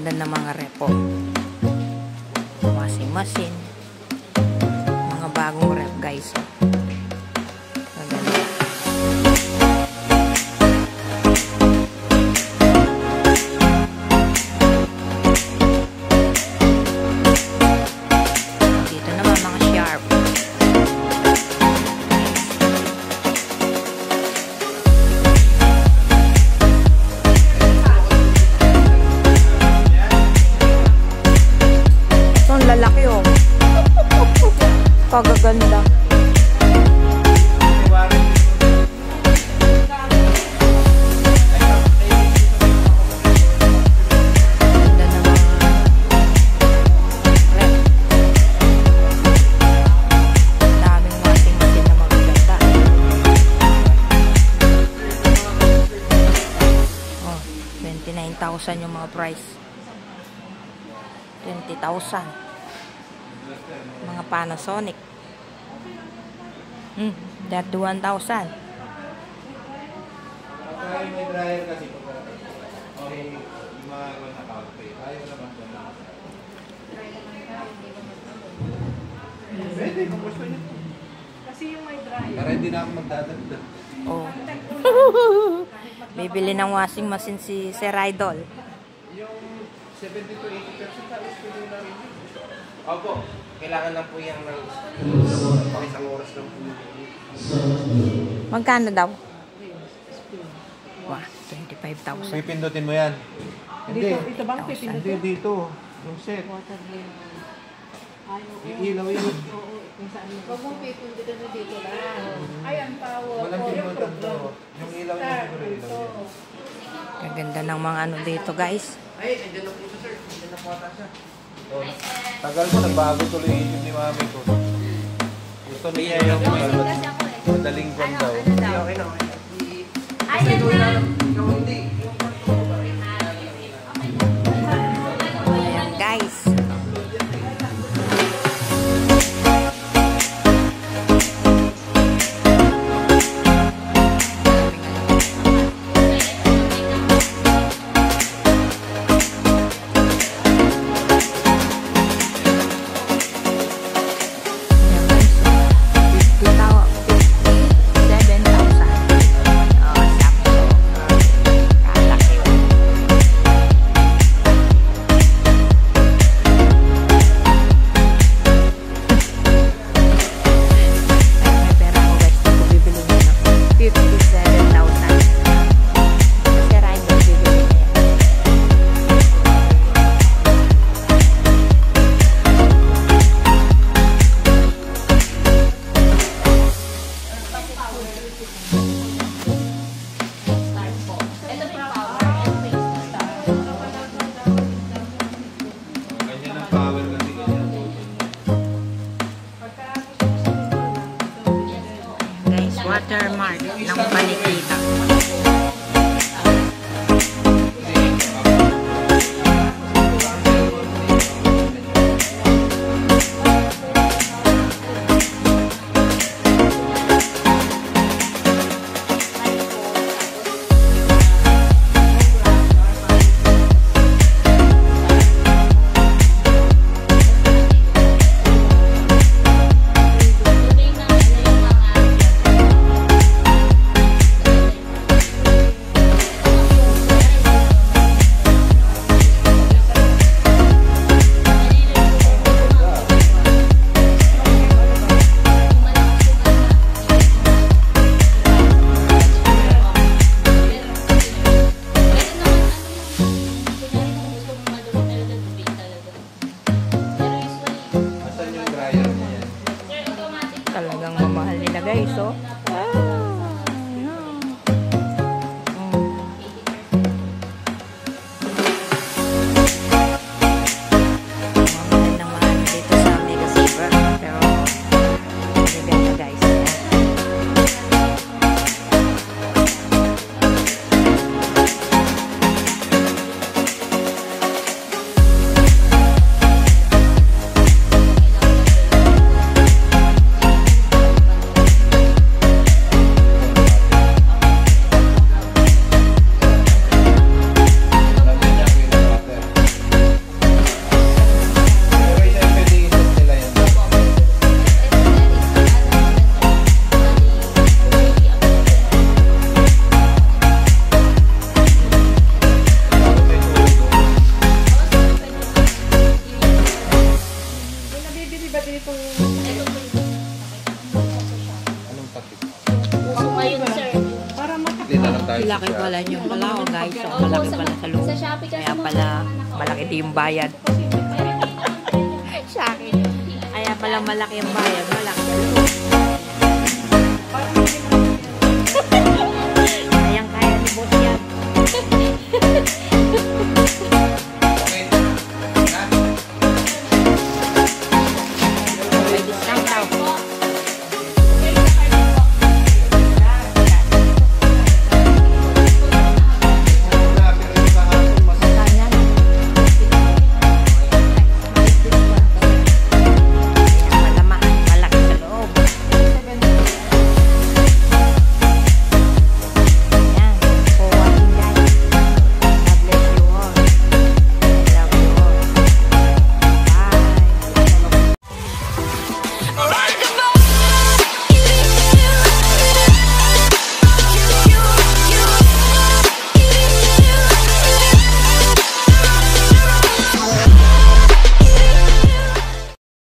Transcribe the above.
Ganda ng mga repo. Washing machine. Mga bagong rep guys. Maganda. Dito naman mga sharp. Lalaki oh. Pagaganda. Daming washing machine na magaganda. Oh, 29,000 yung mga price. 20,000. Mga Panasonic. That 1,000. May dryer kasi okay, yung mga account pay. Ayaw naman ba? Pwede, kung gusto niyo. Kasi yung may dryer. Para hindi na ako magdadagdag. Oh. Bibili ng washing machine si Sir Idol. Yung 70 to 80% tapos pwede na rin. Opo, kailangan lang po yung pang isang oras lang po. Magkano daw? Wow, 25,000. Pipindutin mo yan. Hindi. Ito bang pipindutin? Hindi, dito. Yung set. Iilaw yun. Huwag mong pipindutin na dito lang. Ay, ang power. Walang pindutan to. Yung ilaw niya siguro ilaw yun. Kaganda ng mga ano dito guys. Ay, andyan na po ito sir. Andyan na po ata siya. Tagal ko, nagbago tuloy yung ni mami ko. Gusto niya yung madaling kwan daw. Okay na, okay na. Ayan na! Ayan guys. po yung Anong takip? uso ngayon, sir. Para makapag... Dito lang tayo. Laki pala yung pala, oh guys. So, malaki pala sa loob. Sa Shopee kasi Kaya pala, malaki din yung bayad. Sa akin. Kaya pala malaki yung bayad, malaki sa loob. Kayang-kaya ni boss yan.